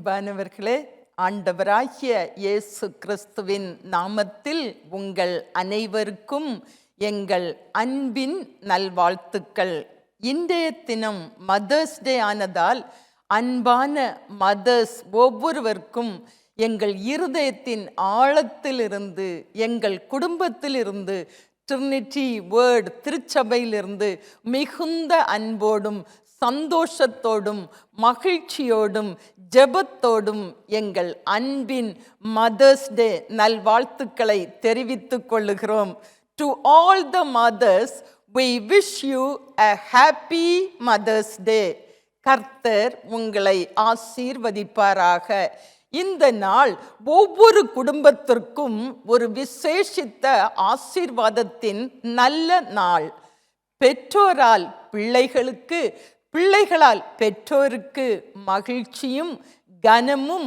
அன்பானவர்களே, ஆண்டவராகிய இயேசு கிறிஸ்துவின் நாமத்தில் உங்கள் அனைவருக்கும் எங்கள் அன்பின் நல்வாழ்த்துக்கள். இன்றைய தினம் மதர்ஸ் டே ஆனதால் அன்பான மதர்ஸ் ஒவ்வொருவருக்கும் எங்கள் இருதயத்தின் ஆழத்திலிருந்து, எங்கள் குடும்பத்திலிருந்து, ட்ரினிட்டி வேர்ட் திருச்சபையிலிருந்து மிகுந்த அன்போடும் சந்தோஷத்தோடும் மகிழ்ச்சியோடும் ஜெபத்தோடும் எங்கள் அன்பின் மதர்ஸ் டே நல்வாழ்த்துக்களை தெரிவித்துக் கொள்ளுகிறோம். To all the mothers we wish you a happy Mother's Day. கர்த்தர் உங்களை ஆசீர்வதிப்பாராக. இந்த நாள் ஒவ்வொரு குடும்பத்திற்கும் ஒரு விசேஷித்த ஆசீர்வாதத்தின் நல்ல நாள். பெற்றோரால் பிள்ளைகளுக்கு, பிள்ளைகளால் பெற்றோருக்கு மகிழ்ச்சியும் கனமும்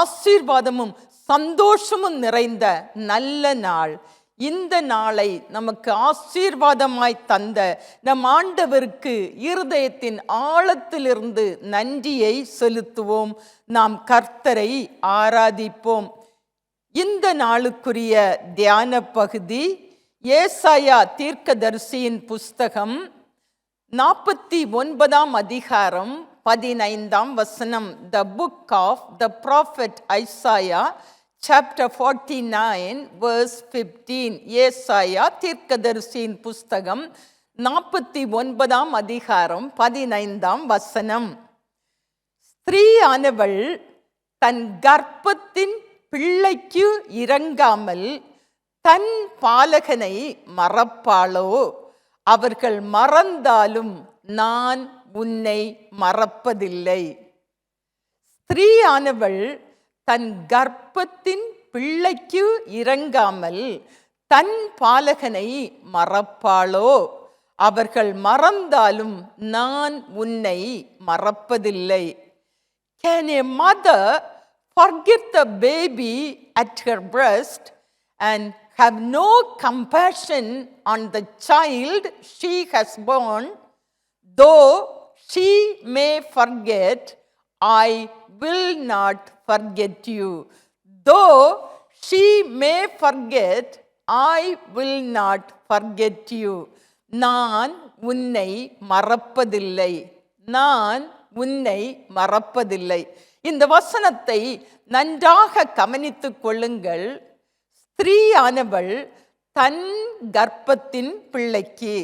ஆசீர்வாதமும் சந்தோஷமும் நிறைந்த நல்ல நாள். இந்த நாளை நமக்கு ஆசீர்வாதமாய் தந்த நம் ஆண்டவருக்கு இருதயத்தின் ஆழத்திலிருந்து நன்றியை செலுத்துவோம். நாம் கர்த்தரை ஆராதிப்போம். இந்த நாளுக்குரிய தியான பகுதி ஏசாயா தீர்க்கதரிசியின் புஸ்தகம் 49 அதிகாரம் 15 வசனம். The book of the prophet Isaiah, chapter 49 verse 15. ஏசாயா தீர்க்கதரிசியின் புஸ்தகம் 49 அதிகாரம் 15 வசனம். ஸ்திரீயானவள் தன் கர்ப்பத்தின் பிள்ளைக்கு இரங்காமல் தன் பாலகனை மறப்பாளோ? அவர்கள் மறந்தாலும் நான் உன்னை மறப்பதில்லை. ஸ்திரீயானவள் தன் கர்ப்பத்தின் பிள்ளைக்கு இரங்காமல் தன் பாலகனை மறப்பாளோ? அவர்கள் மறந்தாலும் நான் உன்னை மறப்பதில்லை. Can a mother forget the baby at her breast and have no compassion on the child she has born? Though she may forget, I will not forget you. Though she may forget, I will not forget you. நான் உன்னை மறப்பதில்லை, நான் உன்னை மறப்பதில்லை. இந்த வசனத்தை நன்றாக கவனித்துக் கொள்ளுங்கள். ஸ்திரீயானவள் தன் கர்ப்பத்தின் பிள்ளைக்கு,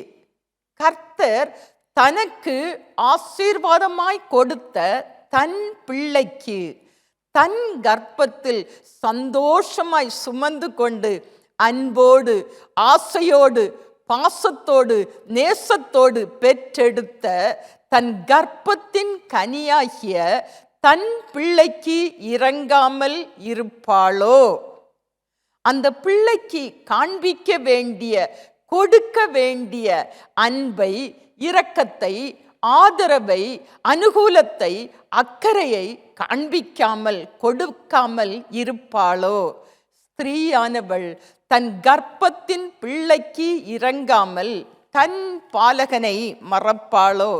கர்த்தர் தனக்கு ஆசீர்வாதமாய் கொடுத்த தன் பிள்ளைக்கு தன் கர்ப்பத்தில் சந்தோஷமாய் சுமந்து கொண்டு அன்போடு ஆசையோடு பாசத்தோடு நேசத்தோடு பெற்றெடுத்த தன் கர்ப்பத்தின் கனியாகிய தன் பிள்ளைக்கு இரங்காமல் இருப்பாளோ? அந்த பிள்ளைக்கு காண்பிக்க வேண்டிய, கொடுக்க வேண்டிய அன்பை, இரக்கத்தை, ஆதரவை, அனுகூலத்தை, அக்கறையை காண்பிக்காமல் கொடுக்காமல் இருப்பாளோ? ஸ்திரீயானவள் தன் கர்ப்பத்தின் பிள்ளைக்கு இரங்காமல் தன் பாலகனை மறப்பாளோ?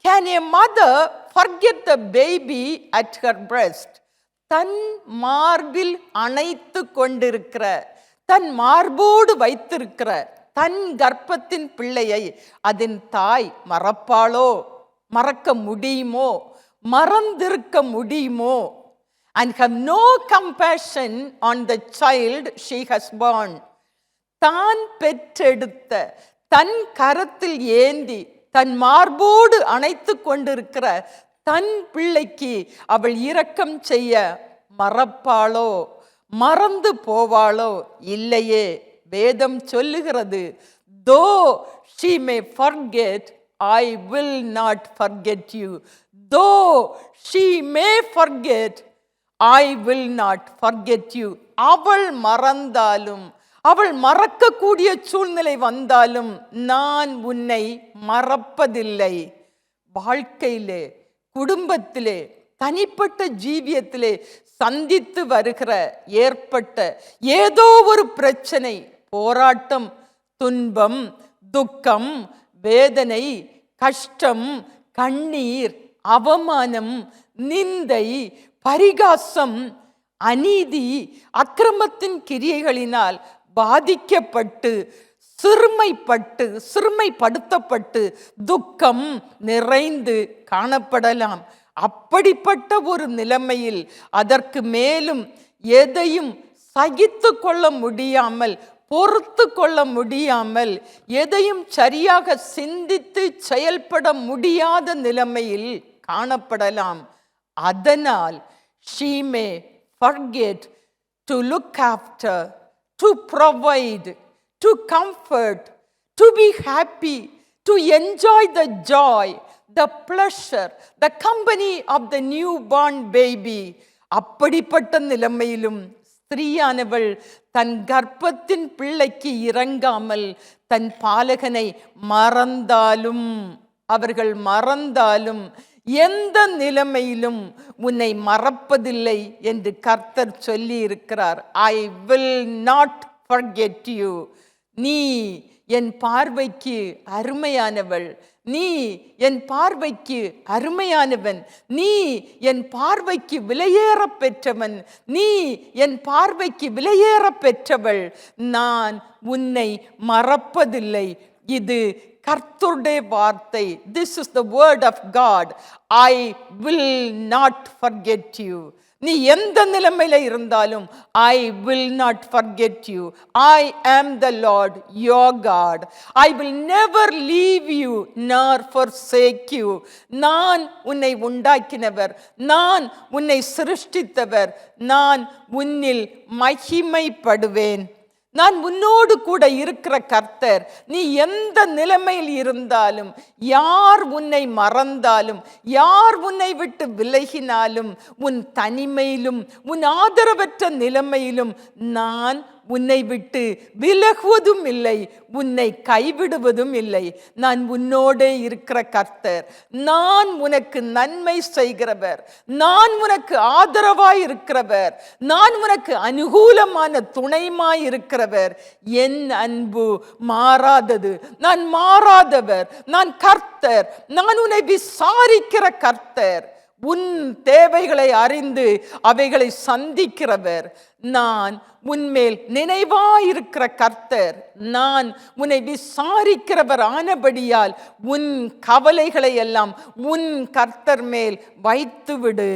Can a mother forget the baby at her breast? தன் மார்பில் அணைத்து கொண்டிருக்கிற, தன் மார்போடு வைத்திருக்கிற தன் கர்ப்பத்தின் பிள்ளையை அதன் தாய் மறப்பாளோ? மறக்க முடியுமோ? மறந்திருக்க முடியுமோ? And have no compassion on the child she has born. தான் பெற்றெடுத்த, தன் கரத்தில் ஏந்தி தன் மார்போடு அணைத்து கொண்டிருக்கிற தன் பிள்ளைக்கு அவள் இரக்கம் செய்ய மறப்பாளோ? மறந்து போவாளோ? இல்லையே. வேதம் சொல்லுகிறது, though she may forget, I will not forget you. Though she may forget, I will not forget you. அவள் மறந்தாலும், அவள் மறக்கக்கூடிய சூழ்நிலை வந்தாலும் நான் உன்னை மறப்பதில்லை. வாழ்க்கையிலே, குடும்பத்திலே, தனிப்பட்ட ஜீவியத்திலே சந்தித்து வருகிற ஏற்பட்ட ஏதோ ஒரு பிரச்சனை, போராட்டம், துன்பம், துக்கம், வேதனை, கஷ்டம், கண்ணீர், அவமானம், நிந்தை, பரிகாசம், அநீதி, அக்கிரமத்தின் கிரியைகளினால் பாதிக்கப்பட்டு சிறுமைப்படுத்தப்பட்டு துக்கம் நிறைந்து காணப்படலாம். அப்படிப்பட்ட ஒரு நிலைமையில் அதற்கு மேலும் எதையும் சகித்து கொள்ள முடியாமல், பொறுத்து கொள்ள முடியாமல், எதையும் சரியாக சிந்தித்து செயல்பட முடியாத நிலைமையில் காணப்படலாம். அதனால் she may forget to look after, to provide, to comfort, to be happy, to enjoy the joy, the pleasure, the company of the newborn baby. அப்படிப்பட்ட நிலைமையிலும் ஸ்திரீயானவள் தன் கர்ப்பத்தின் பிள்ளைக்கு இறங்காமல் தன் பாலகனை அவர்கள் மறந்தாலும் எந்த நிலைமையிலும் உன்னை மறப்பதில்லை என்று கர்த்தர் சொல்லி இருக்கிறார். I will not forget you. நீ என் பார்வைக்கு அருமையானவள், நீ என் பார்வைக்கு அருமையானவன், நீ என் பார்வைக்கு விலையேற பெற்றவன், நீ என் பார்வைக்கு விலையேற பெற்றவள், நான் உன்னை மறப்பதில்லை. இது கர்த்தருடைய வார்த்தை. This is the word of God. I will not forget you. நீ எந்த நிலைமையில இருந்தாலும் I will not forget you. I am the Lord your God. I will never leave you nor forsake you. நான் உன்னை உண்டாக்கினவர், நான் உன்னை சிருஷ்டித்தவர், நான் உன்னில் மகிமைப்படுவேன். நான் உன்னோடு கூட இருக்கிற கர்த்தர். நீ எந்த நிலைமையில் இருந்தாலும், யார் உன்னை மறந்தாலும், யார் உன்னை விட்டு விலகினாலும், உன் தனிமையிலும் உன் ஆதரவற்ற நிலைமையிலும் நான் உன்னை விட்டு விலகுவதும் இல்லை, உன்னை கைவிடுவதும் இல்லை. நான் உன்னோடே இருக்கிற கர்த்தர். நான் உனக்கு நன்மை செய்கிறவர், நான் உனக்கு ஆதரவாய் இருக்கிறவர், நான் உனக்கு அனுகூலமான துணைமாய் இருக்கிறவர். என் அன்பு மாறாதது, நான் மாறாதவர், நான் கர்த்தர், நான் உன்னை விசாரிக்கிற கர்த்தர், உன் தேவைகளை அறிந்து அவைகளை சந்திக்கிறவர், நான் உன்மேல் நினைவாயிருக்கிற கர்த்தர், நான் உன்னை விசாரிக்கிறவர் ஆனபடியால் உன் கவலைகளை எல்லாம் உன் கர்த்தர் மேல் வைத்துவிடு.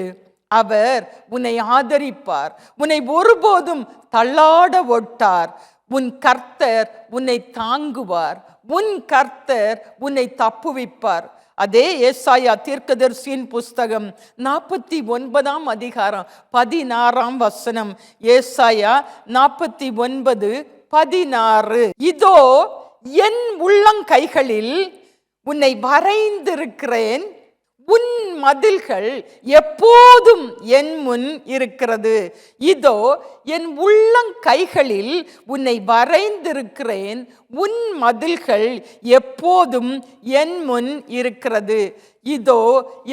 அவர் உன்னை ஆதரிப்பார், உன்னை ஒருபோதும் தள்ளாட ஒட்டார். உன் கர்த்தர் உன்னை தாங்குவார், உன் கர்த்தர் உன்னை தப்புவிப்பார். அதே ஏசாயா தீர்க்கதரிசியின் புஸ்தகம் 49 அதிகாரம் 16 ஏசாயா 49:16. இதோ என் உள்ளங்கைகளில் உன்னை வரைந்திருக்கிறேன், உன் மதில்கள் எப்போதும் என் முன் இருக்கிறது. இதோ என் உள்ளங்கைகளில் உன்னை வரைந்திருக்கிறேன், உன் மதில்கள் எப்போதும் என் முன் இருக்கிறது. இதோ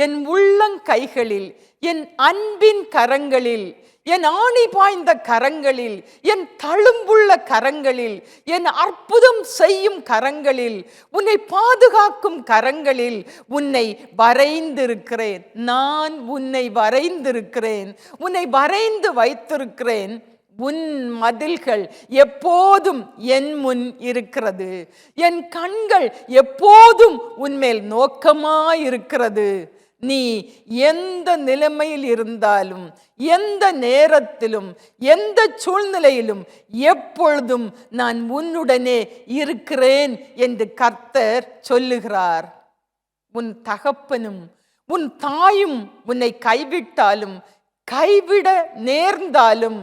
என் உள்ளங்கைகளில், என் அன்பின் கரங்களில், என் ஆணி பாய்ந்த கரங்களில், என் தழும்புள்ள கரங்களில், என் அற்புதம் செய்யும் கரங்களில், உன்னை பாதுகாக்கும் கரங்களில் உன்னை வரைந்திருக்கிறேன். நான் உன்னை வரைந்திருக்கிறேன், உன்னை வரைந்து வைத்திருக்கிறேன். உன் மதில்கள் எப்போதும் என் முன் இருக்கிறது, என் கண்கள் எப்போதும் உன்மேல் நோக்கமாயிருக்கிறது. நீ எந்த நிலைமையில் இருந்தாலும், எந்த நேரத்திலும், எந்த சூழ்நிலையிலும், எப்பொழுதும் நான் உன்னுடனே இருக்கிறேன் என்று கர்த்தர் சொல்லுகிறார். உன் தகப்பனும் உன் தாயும் உன்னை கைவிட்டாலும், கைவிட நேர்ந்தாலும்,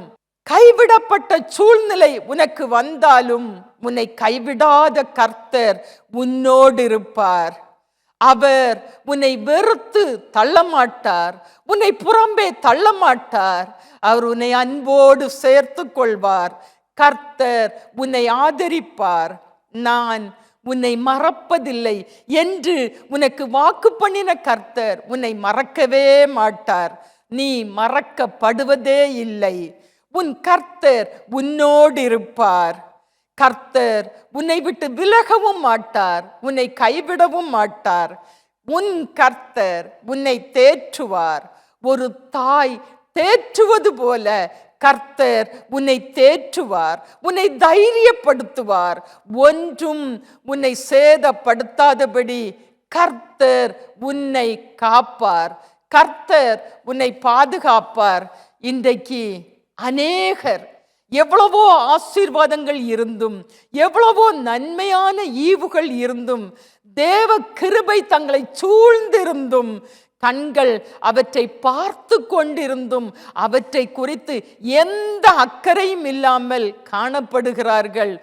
கைவிடப்பட்ட சூழ்நிலை உனக்கு வந்தாலும், உன்னை கைவிடாத கர்த்தர் உன்னோடு இருப்பார். அவர் உன்னை வெறுத்து தள்ளமாட்டார், உன்னை புறம்பே தள்ளமாட்டார். அவர் உன்னை அன்போடு சேர்த்து கொள்வார். கர்த்தர் உன்னை ஆதரிப்பார். நான் உன்னை மறப்பதில்லை என்று உனக்கு வாக்கு பண்ணின கர்த்தர் உன்னை மறக்கவே மாட்டார். நீ மறக்கப்படுவதே இல்லை. உன் கர்த்தர் உன்னோடு இருப்பார். கர்த்தர் உன்னை விட்டு விலகவும் மாட்டார், உன்னை கைவிடவும் மாட்டார். உன் கர்த்தர் உன்னை தேற்றுவார். ஒரு தாய் தேற்றுவது போல கர்த்தர் உன்னை தேற்றுவார், உன்னை தைரியப்படுத்துவார். ஒன்றும் உன்னை சேதப்படுத்தாதபடி கர்த்தர் உன்னை காப்பார், கர்த்தர் உன்னை பாதுகாப்பார். இன்றைக்கு அநேகர் எவ்வளவோ ஆசீர்வாதங்கள் இருந்தும், எவ்வளவோ நன்மையான ஈவுகள் இருந்தும், தேவ கிருபை தங்களை சூழ்ந்திருந்தும், கண்கள் அவற்றை பார்த்து கொண்டிருந்தும் அவற்றை குறித்து எந்த அக்கறையும் இல்லாமல் காணப்படுகிறார்கள்.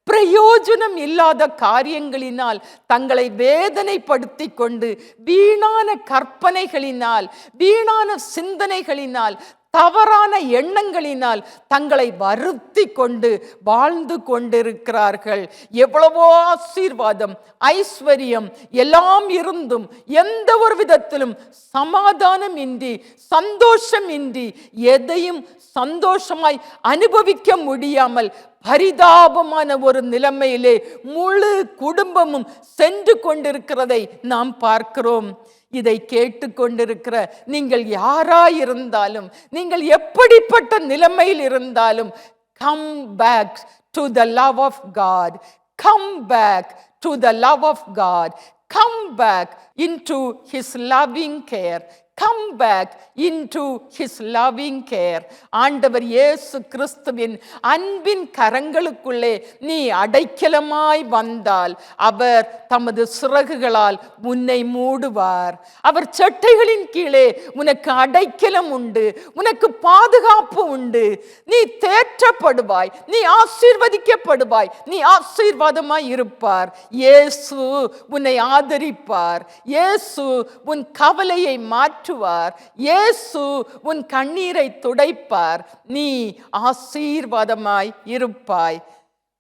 பிரயோஜனம் இல்லாத காரியங்களினால் தங்களை வேதனைப்படுத்தி கொண்டு, வீணான கற்பனைகளினால், வீணான சிந்தனைகளினால், தவறான எண்ணங்களினால் தங்களை வருத்தி கொண்டு வாழ்ந்து கொண்டிருக்கிறார்கள். எவ்வளவோ ஆசீர்வாதம், ஐஸ்வர்யம் எல்லாம் இருந்தும் எந்த ஒரு விதத்திலும் சமாதானம் இன்றி, சந்தோஷம் இன்றி, எதையும் சந்தோஷமாய் அனுபவிக்க முடியாமல் பரிதாபமான ஒரு நிலைமையிலே முழு குடும்பமும் சென்று கொண்டிருக்கிறதை நாம் பார்க்கிறோம். இதை கேட்டுக்கொண்டிருக்கிற நீங்கள் யாராயிருந்தாலும், நீங்கள் எப்படிப்பட்ட நிலைமையில் இருந்தாலும், come back to the love of God, come back to the love of God, come back into his loving care, come back into his loving care. ஆண்டவர் இயேசு கிறிஸ்துவின் அன்பின் கரங்களுக்குள்ளே நீ அடைக்கலமாய் வந்தால் அவர் தமது சிறகுகளால் உன்னை மூடுவார். அவர் சட்டைகளின் கீழே உனக்கு அடைக்கலம் உண்டு, உனக்கு பாதுகாப்பு உண்டு. நீ தேற்றப்படுவாய், நீ ஆசீர்வதிக்கப்படுவாய், நீ ஆசீர்வாதமாய் இருப்பார். இயேசு உன்னை ஆதரிப்பார், இயேசு உன் கவலையை மாற்றுவார், இயேசு உன் கண்ணீரை துடைப்பார். நீ ஆசீர்வாதமாய் இருப்பாய்.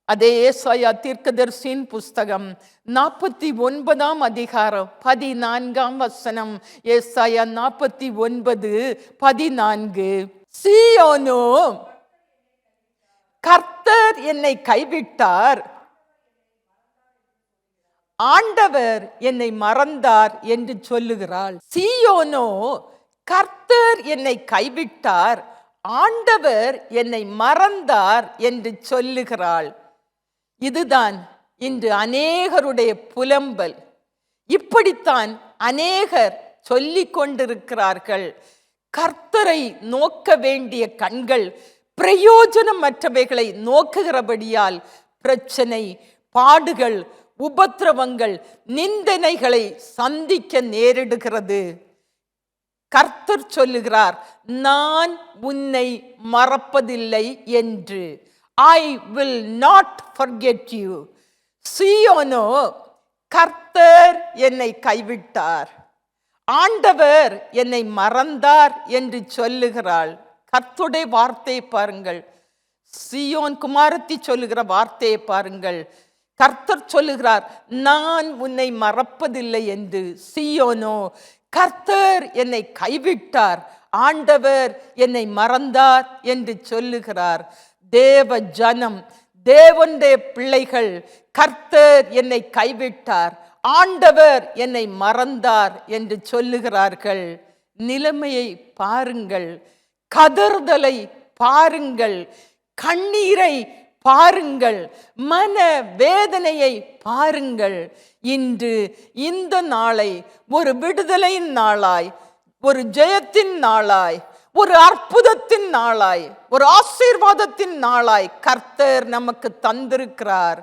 அதே ஏசாயா தீர்க்கதரிசியின் புஸ்தகம் 49 அதிகாரம் 14 ஏசாயா 49:14. சீயோனோ, கர்த்தர் என்னை கைவிட்டார், ஆண்டவர் என்னை மறந்தார் என்று சொல்லுகிறாள். சீயோனோ, கர்த்தர் என்னை கைவிட்டார், ஆண்டவர் என்னை மறந்தார் என்று சொல்லுகிறாள். இதுதான் இன்று அநேகருடைய புலம்பல். இப்படித்தான் அநேகர் சொல்லிக் கொண்டிருக்கிறார்கள். கர்த்தரை நோக்க வேண்டிய கண்கள் பிரயோஜனமற்றவைகளை நோக்குகிறபடியால் பிரச்சனை, பாடுகள், உபத்திரவங்கள், நிந்தனைகளை சந்திக்க நேரிடுகிறது. கர்த்தர் சொல்லுகிறார், நான் உன்னை மறப்பதில்லை என்று. I will not forget you. சீயோனோ, கர்த்தர் என்னை கைவிட்டார், ஆண்டவர் என்னை மறந்தார் என்று சொல்லுகிறாள். கர்த்தருடைய வார்த்தையை பாருங்கள், சீயோன் குமாரத்தி சொல்லுகிற வார்த்தையை பாருங்கள். கர்த்தர் சொல்லுகிறார், நான் உன்னை மறப்பதில்லை என்று. சீயோனோ, கர்த்தர் என்னை கைவிட்டார், ஆண்டவர் என்னை மறந்தார் என்று சொல்லுகிறார். தேவ ஜனம், தேவனுடைய பிள்ளைகள், கர்த்தர் என்னை கைவிட்டார், ஆண்டவர் என்னை மறந்தார் என்று சொல்லுகிறார்கள். நிலைமையை பாருங்கள், கதறுதலை பாருங்கள், கண்ணீரை பாருங்கள், மன வேதனையை பாருங்கள். இன்று இந்த நாளை ஒரு விடுதலையின் நாளாய், ஒரு ஜெயத்தின் நாளாய், ஒரு அற்புதத்தின் நாளாய், ஒரு ஆசீர்வாதத்தின் நாளாய் கர்த்தர் நமக்கு தந்திருக்கிறார்.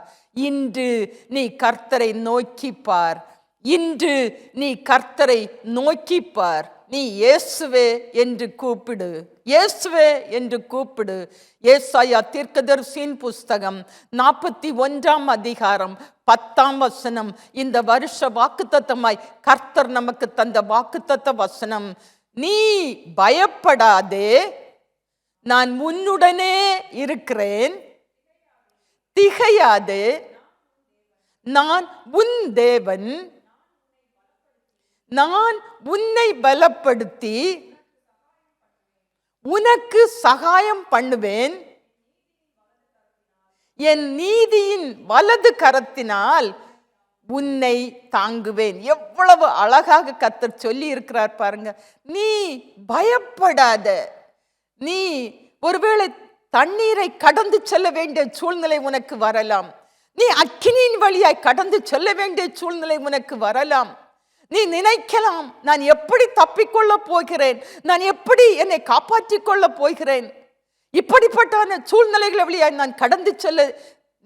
இன்று நீ கர்த்தரை நோக்கிப்பார், இன்று நீ கர்த்தரை நோக்கிப்பார். நீ இயேசுவே என்று கூப்பிடு, இயேசுவே என்று கூப்பிடு. ஏசாயா தீர்க்கதரிசியின் புஸ்தகம் 41 அதிகாரம் 10 இந்த வருஷ வாக்குத்தத்தமாய் கர்த்தர் நமக்கு தந்த வாக்குத்தத்த வசனம். நீ பயப்படாதே, நான் உன்னுடனே இருக்கிறேன், திகையாதே, நான் உன் தேவன், நான் உன்னை பலப்படுத்தி உனக்கு சகாயம் பண்ணுவேன், என் நீதியின் வலது கரத்தினால் உன்னை தாங்குவேன். எவ்வளவு அழகாக கர்த்தர் சொல்லி இருக்கிறார் பாருங்க. நீ பயப்படாத, நீ ஒருவேளை தண்ணீரை கடந்து செல்ல வேண்டிய சூழ்நிலை உனக்கு வரலாம். நீ அக்கினியின் வழியாய் கடந்து செல்ல வேண்டிய சூழ்நிலை உனக்கு வரலாம். நீ நினைக்கலாம், நான் எப்படி தப்பிக்கொள்ள போகிறேன், நான் எப்படி என்னை காப்பாற்றிக் கொள்ள போகிறேன், இப்படிப்பட்ட சூழ்நிலைகளை வழியாய் நான் கடந்து செல்ல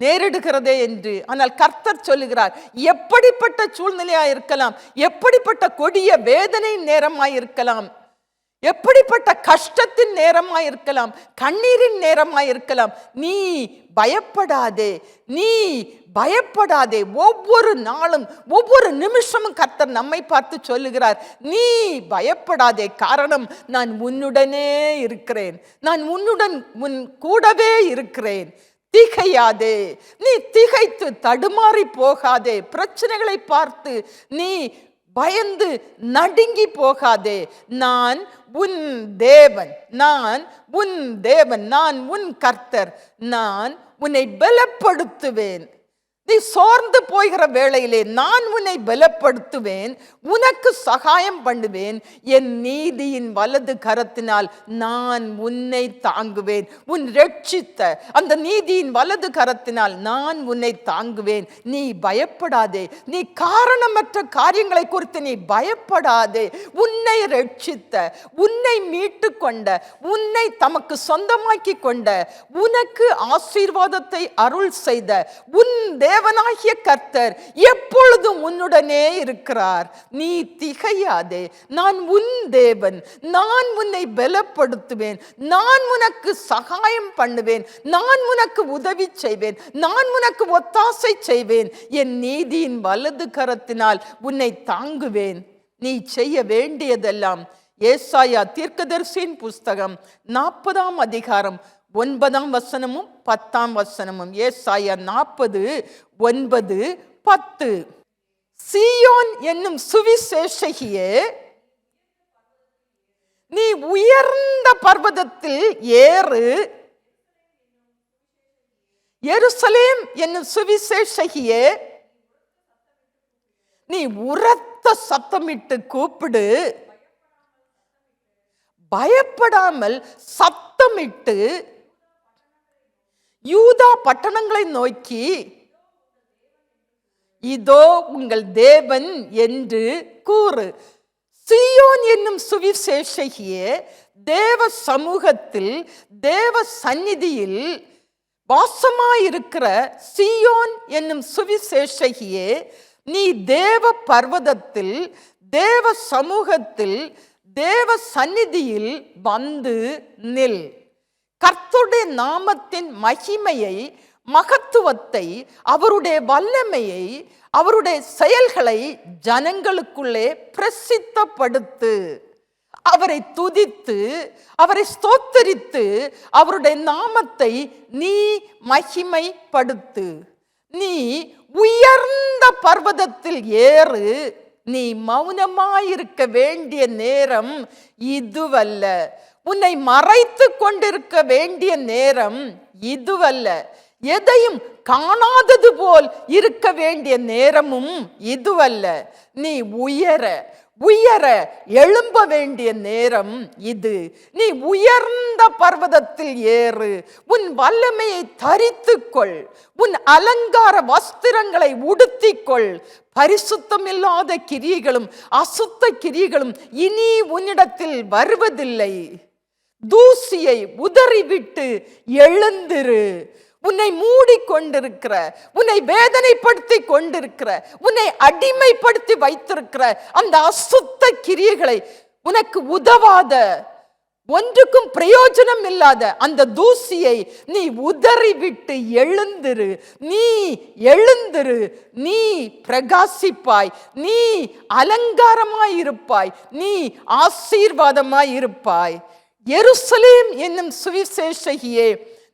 நேரிடுகிறதே என்று. ஆனால் கர்த்தர் சொல்லுகிறார், எப்படிப்பட்ட சூழ்நிலையாய் இருக்கலாம், எப்படிப்பட்ட கொடிய வேதனை நேரமாய் இருக்கலாம், எப்படிப்பட்ட கஷ்டத்தின் நேரமாய் இருக்கலாம், கண்ணீரின் நேரமாய் இருக்கலாம், நீ பயப்படாதே, நீ பயப்படாதே. ஒவ்வொரு நாளும் ஒவ்வொரு நிமிஷமும் கர்த்தர் நம்மை பார்த்து சொல்லுகிறார், நீ பயப்படாதே, காரணம் நான் உன்னுடனே இருக்கிறேன், நான் உன் கூடவே இருக்கிறேன். திகையாதே, நீ திகைத்து தடுமாறி போகாதே, பிரச்சனைகளை பார்த்து நீ பயந்து நடுங்கி போகாதே. நான் உன் தேவன், நான் உன் தேவன், நான் உன் கர்த்தர், நான் உன்னை பலப்படுத்துவேன். நீ சோர்ந்து போகிற வேளையிலே நான் உன்னை பலப்படுத்துவேன், உனக்கு சகாயம் பண்ணுவேன், என் நீதியின் வலது கரத்தினால் நான் உன்னை தாங்குவேன். உன் ரட்சித்த அந்த நீதியின் வலது கரத்தினால் நான் உன்னை தாங்குவேன். நீ பயப்படாதே, நீ காரணமற்ற காரியங்களை குறித்து நீ பயப்படாதே. உன்னை ரட்சித்த, உன்னை மீட்டு கொண்ட, உன்னை தமக்கு சொந்தமாக்கி கொண்ட, உனக்கு ஆசீர்வாதத்தை அருள் செய்த உன் தேவனாகிய கர்த்தர் எப்பொழுதும் உன்னுடனே இருக்கிறார். நீ திகையாதே, நான் உன் தேவன், நான் உன்னை பலப்படுத்துவேன், நான் உனக்கு சகாயம் பண்ணுவேன், நான் உனக்கு உதவி செய்வேன், நான் உனக்கு ஒத்தாசை செய்வேன், என் நீதியின் வலது கரத்தினால் உன்னை தாங்குவேன். நீ செய்ய வேண்டியதெல்லாம் ஏசாயா தீர்க்கதரிசியின் புஸ்தகம் 40ஆம் அதிகாரம் 9ஆம் வசனமும் 10ஆம் வசனமும். ஏசாயா 40:9-10. சீயோன் என்னும் சுவிசேஷகியே, நீ உயர்ந்த பர்வதத்தில் ஏறு. எருசலேம் என்னும் சுவிசேஷகியே, நீ உரத்த சத்தமிட்டு கூப்பிடு. பயப்படாமல் சத்தமிட்டு யூதா பட்டணங்களை நோக்கி, இதோ உங்கள் தேவன் என்று கூறு. சீயோன் என்னும் சுவிசேஷகியே, தேவ சமூகத்தில் தேவ சந்நிதியில் வாசமாயிருக்கிற சீயோன் என்னும் சுவிசேஷகியே, நீ தேவ பர்வதத்தில் தேவ சமூகத்தில் தேவ சந்நிதியில் வந்து நில். கர்த்தருடைய நாமத்தின் மகிமையை, மகத்துவத்தை, அவருடைய வல்லமையை, அவருடைய செயல்களை ஜனங்களுக்குள்ளே பிரசித்தப்படுத்து. அவரை துதித்து, அவரை ஸ்தோத்தரித்து, அவருடைய நாமத்தை நீ மகிமைப்படுத்து. நீ உயர்ந்த பர்வதத்தில் ஏறு. நீ மௌனமாயிருக்க வேண்டிய நேரம் இதுவல்ல. உன்னை மறைத்து கொண்டிருக்க வேண்டிய நேரம் இதுவல்ல. எதையும் காணாதது போல் இருக்க வேண்டிய நேரமும் இதுவல்ல. நீ உயர உயர எழும்ப வேண்டிய நேரம் இது. நீ உயர்ந்த பர்வதத்தில் ஏறு. உன் வல்லமையை தரித்துக்கொள். உன் அலங்கார வஸ்திரங்களை உடுத்திக்கொள். பரிசுத்தமில்லாத கிரியைகளும் அசுத்த கிரியைகளும் இனி உன்னிடத்தில் வருவதில்லை. தூசியை உதறிவிட்டு எழுந்திரு. உன்னை மூடிக்கொண்டிருக்கிற, உன்னை வேதனைப்படுத்தி கொண்டிருக்கிற, உன்னை அடிமைப்படுத்தி வைத்திருக்கிற அந்த அசுத்த கிரியைகளை, உனக்கு உதவாத, ஒன்றுக்கும் பிரயோஜனம் இல்லாத அந்த தூசியை நீ உதறிவிட்டு எழுந்திரு. நீ எழுந்திரு. நீ பிரகாசிப்பாய். நீ அலங்காரமாயிருப்பாய். நீ ஆசீர்வாதமாயிருப்பாய். எருசலேம் என்னும் சுவிசேஷகியே,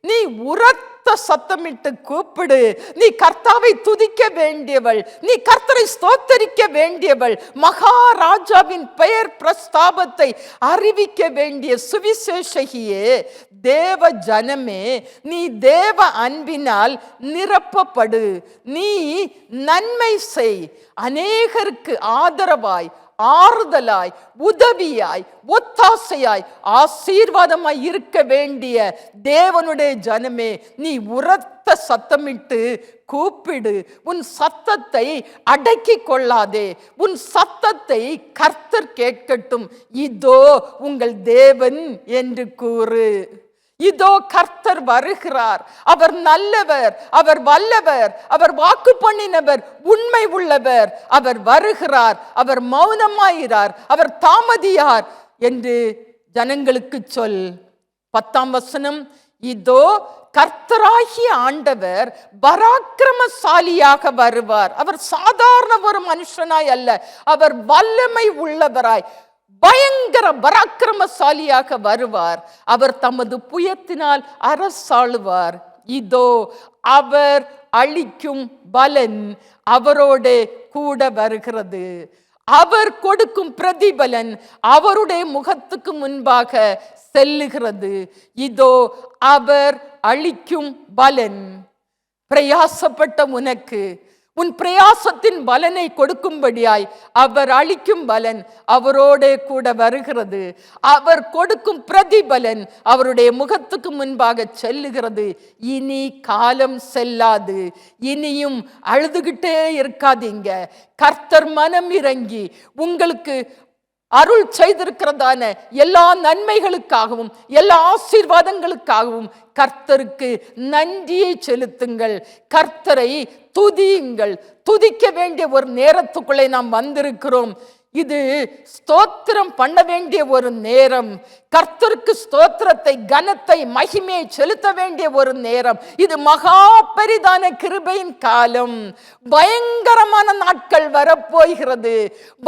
நீ உரத்த சத்தமிட்டு கூப்பிடு. நீ கர்த்தாவை துதிக்க வேண்டியவள், நீ கர்த்தரை ஸ்தோத்தரிக்க வேண்டியவள், மகாராஜாவின் பெயர் பிரஸ்தாபத்தை அறிவிக்க வேண்டிய சுவிசேஷகியே, தேவ ஜனமே, நீ தேவ அன்பினால் நிரப்பப்படு. நீ நன்மை செய். அநேகருக்கு ஆதரவாய் ஆறுதலாய், உதவியாய், ஒத்தாசையாய், ஆசீர்வாதமாய் இருக்க வேண்டிய தேவனுடைய ஜனமே, நீ உரத்த சத்தமிட்டு கூப்பிடு. உன் சத்தத்தை அடக்கி கொள்ளாதே. உன் சத்தத்தை கர்த்தர் கேட்கட்டும். இதோ உங்கள் தேவன் என்று கூறு. இதோ கர்த்தர் வருகிறார். அவர் நல்லவர், அவர் வல்லவர், அவர் வாக்கு பண்ணினவர், உண்மை உள்ளவர். அவர் வருகிறார், அவர் மௌனமாயிரார், அவர் தாமதியார் என்று ஜனங்களுக்கு சொல். 10ஆம் வசனம், இதோ கர்த்தராகிய ஆண்டவர் பராக்கிரமசாலியாக வருவார். அவர் சாதாரண ஒரு மனுஷனாய் அல்ல, அவர் வல்லமை உள்ளவராய் பயங்கர பராக்கிரமசாலியாக வருவார். அவர் தமது புயத்தினால் அரசாளுவார். இதோ அவர் அளிக்கும் பலன் அவரோட கூட வருகிறது. அவர் கொடுக்கும் பிரதிபலன் அவருடைய முகத்துக்கு முன்பாக செல்லுகிறது. இதோ அவர் அளிக்கும் பலன். பிரயாசப்பட்ட உனக்கு உன் பிரயாசத்தின் பலனை கொடுக்கும்படியாய் அவர் அளிக்கும் பலன் அவரோட கூட வருகிறது. அவர் கொடுக்கும் பிரதிபலன் அவருடைய முகத்துக்கு முன்பாக செல்லுகிறது. இனி காலம் செல்லாது. இனியும் அழுதுகிட்டே இருக்காதீங்க. கர்த்தர் மனம் இறங்கி உங்களுக்கு அருள் செய்திருக்கிறதான எல்லா நன்மைகளுக்காகவும் எல்லா ஆசீர்வாதங்களுக்காகவும் கர்த்தருக்கு நன்றியை செலுத்துங்கள். கர்த்தரை துதியுங்கள். துதிக்க வேண்டிய ஒரு நேரத்துக்குள்ளே நாம் வந்திருக்கிறோம். இது ஸ்தோத்திரம் பண்ண வேண்டிய ஒரு நேரம். கர்த்தருக்கு ஸ்தோத்திரத்தை, கனத்தை, மகிமையை செலுத்த வேண்டிய ஒரு நேரம். இது மகா பெரிதான கிருபையின் காலம். பயங்கரமான நாட்கள் வரப்போகிறது.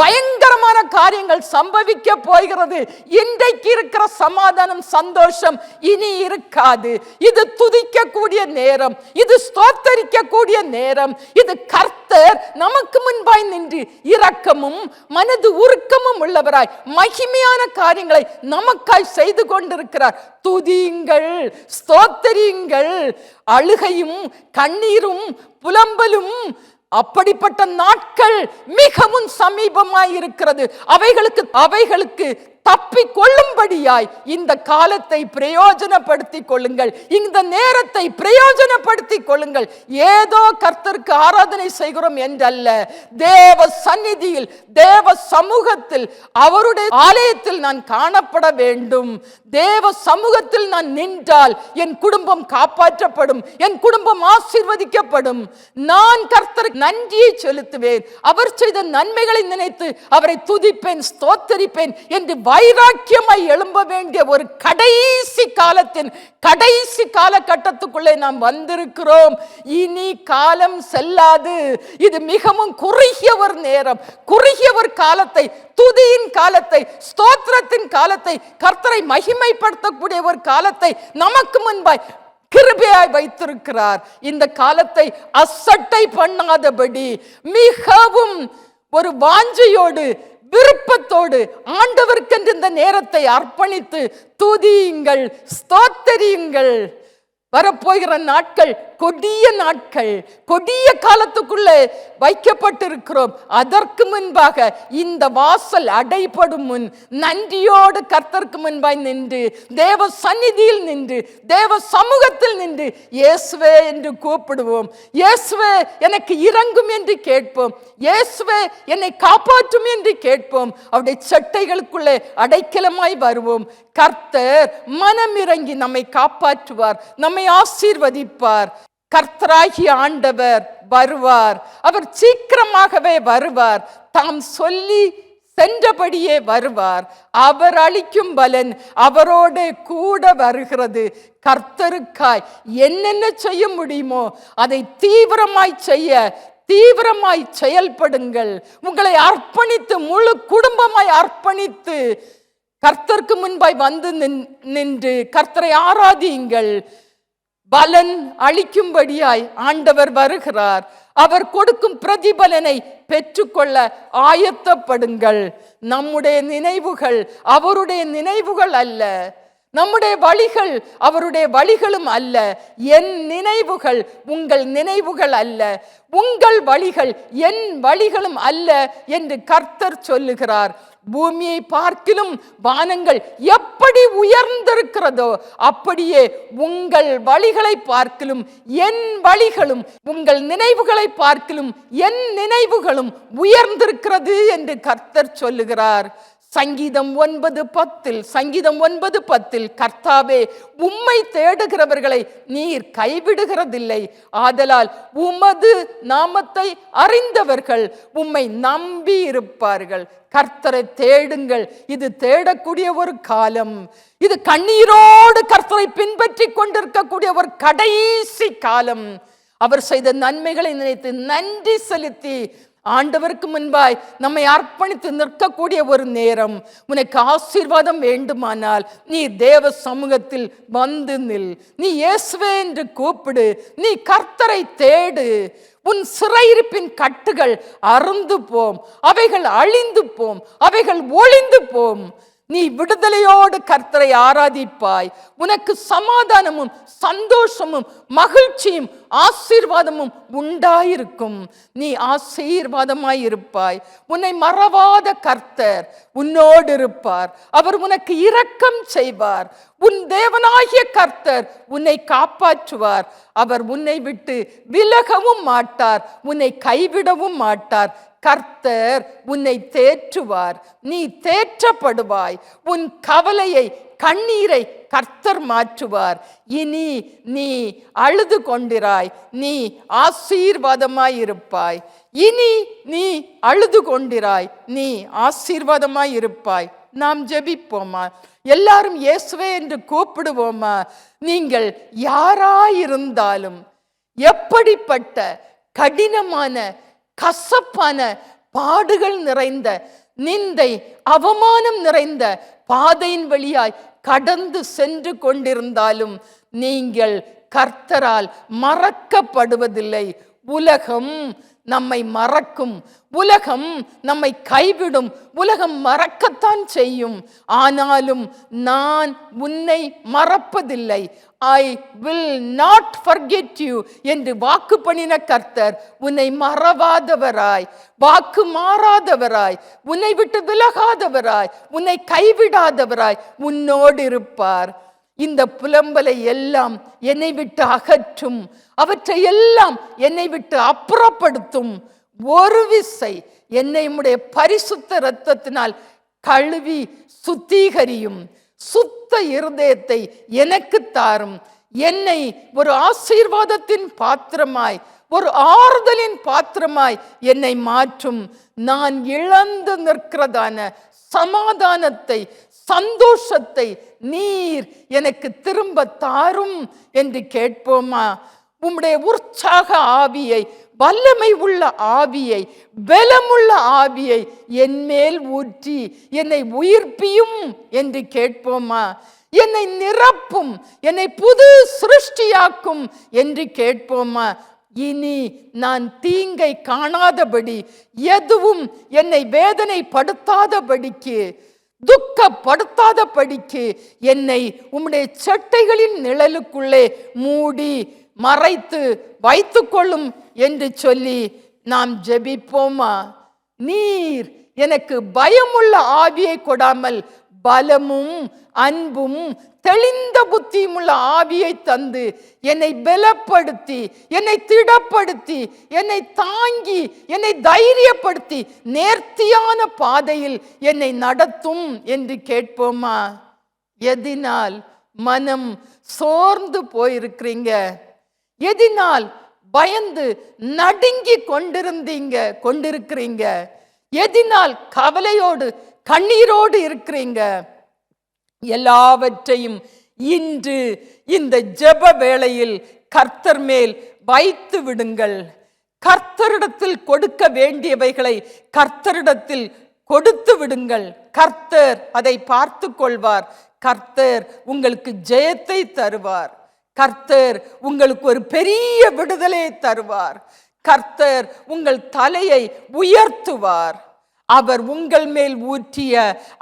பயங்கரமான காரியங்கள் சம்பவிக்க போகிறது. இன்றைக்கு இருக்கிற சமாதானம், சந்தோஷம் இனி இருக்காது. இது துதிக்க கூடிய நேரம். இது ஸ்தோத்தரிக்க கூடிய நேரம். இது கர்த்தர் நமக்கு முன்பாய் நின்று இரக்கமும் மனது உருக்கமும் உள்ளவராய் மகிமையான காரியங்களை நமக்காய் செய்து கொண்டிருக்கிறார். துதியுங்கள், ஸ்தோத்தரியுங்கள். அழுகையும் கண்ணீரும் புலம்பலும் அப்படிப்பட்ட நாட்கள் மிகவும் சமீபமாய் இருக்கிறது. அவைகளுக்கு தப்பி கொள்ளும்படியாய் இந்த காலத்தை பிரயோஜனப்படுத்திக் கொள்ளுங்கள். இந்த நேரத்தை பிரயோஜனப்படுத்திக் கொள்ளுங்கள். ஏதோ கர்த்தருக்கு ஆராதனை செய்கிறோம் என்றல்ல, தேவ சந்நிதியில், தேவ சமூகத்தில், அவருடைய ஆலயத்தில் நான் காணப்பட வேண்டும். தேவ சமூகத்தில் நான் நின்றால் என் குடும்பம் காப்பாற்றப்படும், என் குடும்பம் ஆசீர்வதிக்கப்படும். நான் கர்த்தருக்கு நன்றியை செலுத்துவேன். அவர் செய்த நன்மைகளை நினைத்து அவரை துதிப்பேன், ஸ்தோத்தரிப்பேன் என்று வைராக்கியமாய் எழும்ப வேண்டிய ஒரு கடைசி காலத்தின் கடைசி காலகட்டத்துக்குள்ளே நாம் வந்திருக்கிறோம். இனி காலம் செல்லாது. இது மிகவும் குறுகிய ஒரு நேரம், குறுகிய ஒரு காலத்தை, துதியின் காலத்தை, ஸ்தோத்திரத்தின் காலத்தை, கர்த்தரை மகிமைப்படுத்தக்கூடிய ஒரு காலத்தை நமக்கு முன்பாய் கிருபையாய் வைத்திருக்கிறார். இந்த காலத்தை அசட்டை பண்ணாதபடி மிகவும் ஒரு வாஞ்சையோடு, விருப்பத்தோடு ஆண்டவருக்கென்று இந்த நேரத்தை அர்ப்பணித்து துதியுங்கள், ஸ்தோத்தரியுங்கள். வரப்போகிற நாட்கள் கொடிய நாட்கள், கொடிய காலத்துக்குள்ளே வைக்கப்பட்டிருக்கிறோம். அதற்கு முன்பாக இந்த வாசல் அடைபடும் முன் நன்றியோடு கர்த்தருக்கு முன்பாய் நின்று, தேவ சந்நிதியில் நின்று, தேவ சமூகத்தில் நின்று இயேசுவே என்று கூப்பிடுவோம். இயேசுவே எனக்கு இரங்கும் என்று கேட்போம். இயேசுவே என்னை காப்பாற்றும் என்று கேட்போம். அவருடைய சட்டைகளுக்குள்ளே அடைக்கலமாய் வருவோம். கர்த்தர் மனம் இறங்கி நம்மை காப்பாற்றுவார், நம்மை ஆசீர்வதிப்பார். கர்த்தராகிய ஆண்டவர் வருவார். அவர் சீக்கிரமாகவே வருவார். தாம் சொல்லி சென்றபடியே வருவார். அவர் அளிக்கும் பலன் அவரோட கூட வருகிறது. கர்த்தருக்காய் என்னென்ன செய்ய முடியுமோ அதை தீவிரமாய் செயல்படுங்கள். உங்களை அர்ப்பணித்து, முழு குடும்பமாய் அர்ப்பணித்து கர்த்தருக்கு முன்பாய் வந்து நின்று கர்த்தரை ஆராதியுங்கள். பலன் அளிக்கும்படியாய் ஆண்டவர் வருகிறார். அவர் கொடுக்கும் பிரதிபலனை பெற்றுக்கொள்ள ஆயத்தப்படுங்கள். நம்முடைய நினைவுகள் அவருடைய நினைவுகள் அல்ல. நம்முடைய வழிகள் அவருடைய வழிகளும் அல்ல. என் நினைவுகள் உங்கள் நினைவுகள் அல்ல, உங்கள் வழிகள் என் வழிகளும் அல்ல என்று கர்த்தர் சொல்லுகிறார். பூமியை பார்க்கிலும் வானங்கள் எப்படி உயர்ந்திருக்கிறதோ அப்படியே உங்கள் வழிகளை பார்க்கிலும் என் வழிகளும், உங்கள் நினைவுகளை பார்க்கிலும் என் நினைவுகளும் உயர்ந்திருக்கிறது என்று கர்த்தர் சொல்லுகிறார். சங்கீதம் 9:10 கர்த்தாவே, உம்மை தேடுகிறவர்களை நீர் கைவிடுகிறதில்லை. ஆதலால் உமது நாமத்தை அறிந்தவர்கள் உம்மை நம்பி இருப்பார்கள். கர்த்தரை தேடுங்கள். இது தேடக்கூடிய ஒரு காலம். இது கண்ணீரோடு கர்த்தரை பின்பற்றி கொண்டிருக்கக்கூடிய ஒரு கடைசி காலம். அவர் செய்த நன்மைகளை நினைத்து நன்றி செலுத்தி ஆண்டவருக்கு முன்பாய் நம்மை அர்ப்பணித்து நிற்கக்கூடிய ஒரு நேரம். உனக்கு ஆசீர்வாதம் வேண்டுமானால் நீ தேவ சமூகத்தில் வந்து நில். நீ இயேசுவே என்று கூப்பிடு. நீ கர்த்தரை தேடு. உன் சிறையிருப்பின் கட்டுகள் அறுந்து போம், அவைகள் அழிந்து போம், அவைகள் ஒளிந்து போம். நீ விடுதலையோடு கர்த்தரை ஆராதிப்பாய். உனக்கு சமாதானமும் சந்தோஷமும் மகிழ்ச்சியும் ஆசீர்வாதமும் உண்டாயிருக்கும். நீ ஆசீர்வாதமாய் இருப்பாய். உன்னை மறவாத கர்த்தர் உன்னோடு இருப்பார். அவர் உனக்கு இரக்கம் செய்வார். உன் தேவனாகிய கர்த்தர் உன்னை காப்பாற்றுவார். அவர் உன்னை விட்டு விலகவும் மாட்டார், உன்னை கைவிடவும் மாட்டார். கர்த்தர் உன்னை தேற்றுவார். நீ தேற்றப்படுவாய். உன் கவலையை, கண்ணீரை கர்த்தர் மாற்றுவார். இனி நீ அழுது கொண்டிராய், நீ ஆசீர்வாதமாய் இருப்பாய். இனி நீ அழுது கொண்டிராய், நீ ஆசீர்வாதமாய் இருப்பாய். நாம் ஜெபிப்போமா? எல்லாரும் இயேசுவே என்று கூப்பிடுவோமா? நீங்கள் யாராயிருந்தாலும், எப்படிப்பட்ட கடினமான கசப்பான பாடுகள் நிறைந்த, நிந்தை அவமானம் நிறைந்த பாதையின் வழியாய் கடந்து சென்று கொண்டிருந்தாலும் நீங்கள் கர்த்தரால் மறக்கப்படுவதில்லை. உலகம் நம்மை மறக்கும், உலகம் நம்மை கைவிடும், உலகம் மறக்கத்தான் செய்யும். ஆனாலும் நான் உன்னை மறப்பதில்லை. I will not forget you என்று வாக்கு பண்ணின கர்த்தர் உன்னை மறவாதவராய், வாக்கு மாறாதவராய், உன்னை விட்டு விலகாதவராய், உன்னை கைவிடாதவராய் உன்னோடு இருப்பார். இந்த புலம்பலை எல்லாம் என்னை விட்டு அகற்றும், அவற்றை எல்லாம் என்னை விட்டு அப்புறப்படுத்தும். ஒரு விசை என்னை உம்முடைய பரிசுத்த இரத்தத்தினால் கழுவி சுத்திகரியும். சுத்த இருதயத்தை எனக்கு தாரும். என்னை ஒரு ஆசீர்வாதத்தின் பாத்திரமாய், ஒரு ஆறுதலின் பாத்திரமாய் என்னை மாற்றும். நான் இழந்து நிற்கிறதான சமாதானத்தை, சந்தோஷத்தை நீர் எனக்கு திரும்ப தாரும் என்று கேட்போமா? உம்முடைய உற்சாக ஆவியை, வல்லமை உள்ள ஆவியை, பலமுள்ள ஆவியை என் மேல் ஊற்றி என்னை உயிர்ப்பியும் என்று கேட்போமா? என்னை நிரப்பும், என்னை புது சிருஷ்டியாக்கும் என்று கேட்போமா? இனி நான் தீங்கை காணாதபடி, எதுவும் என்னை வேதனைப்படுத்தாதபடிக்கு, துக்கப்படுத்தாதபடிக்கு என்னை உம்முடைய சட்டைகளின் நிழலுக்குள்ளே மூடி மறைத்து வைத்துக் கொள்ளும் என்று சொல்லி நாம் ஜெபிப்போமா? நீர் எனக்கு பயமுள்ள ஆவியை கொடாமல் பலமும் அன்பும் தெளிந்த புத்தியும் உள்ள ஆவியை தந்து என்னை பலப்படுத்தி, என்னை திடப்படுத்தி, என்னை தாங்கி, என்னை தைரியப்படுத்தி நேர்த்தியான பாதையில் என்னை நடத்தும் என்று கேட்போமா? எதினால் மனம் சோர்ந்து போயிருக்கிறீங்க? எதினால் பயந்து நடுங்கி கொண்டிருக்கிறீங்க? எதினால் கவலையோடு கண்ணீரோடு இருக்கிறீங்க? எல்லாவற்றையும் இன்று இந்த ஜெப வேளையில் கர்த்தர் மேல் வைத்து விடுங்கள். கர்த்தரிடத்தில் கொடுக்க வேண்டியவைகளை கர்த்தரிடத்தில் கொடுத்து விடுங்கள். கர்த்தர் அதை பார்த்து கொள்வார். கர்த்தர் உங்களுக்கு ஜெயத்தை தருவார். கர்த்தர் உங்களுக்கு ஒரு பெரிய விடுதலையை தருவார். கர்த்தர் உங்கள் தலையை உயர்த்துவார். அவர் உங்கள் மேல் ஊற்றிய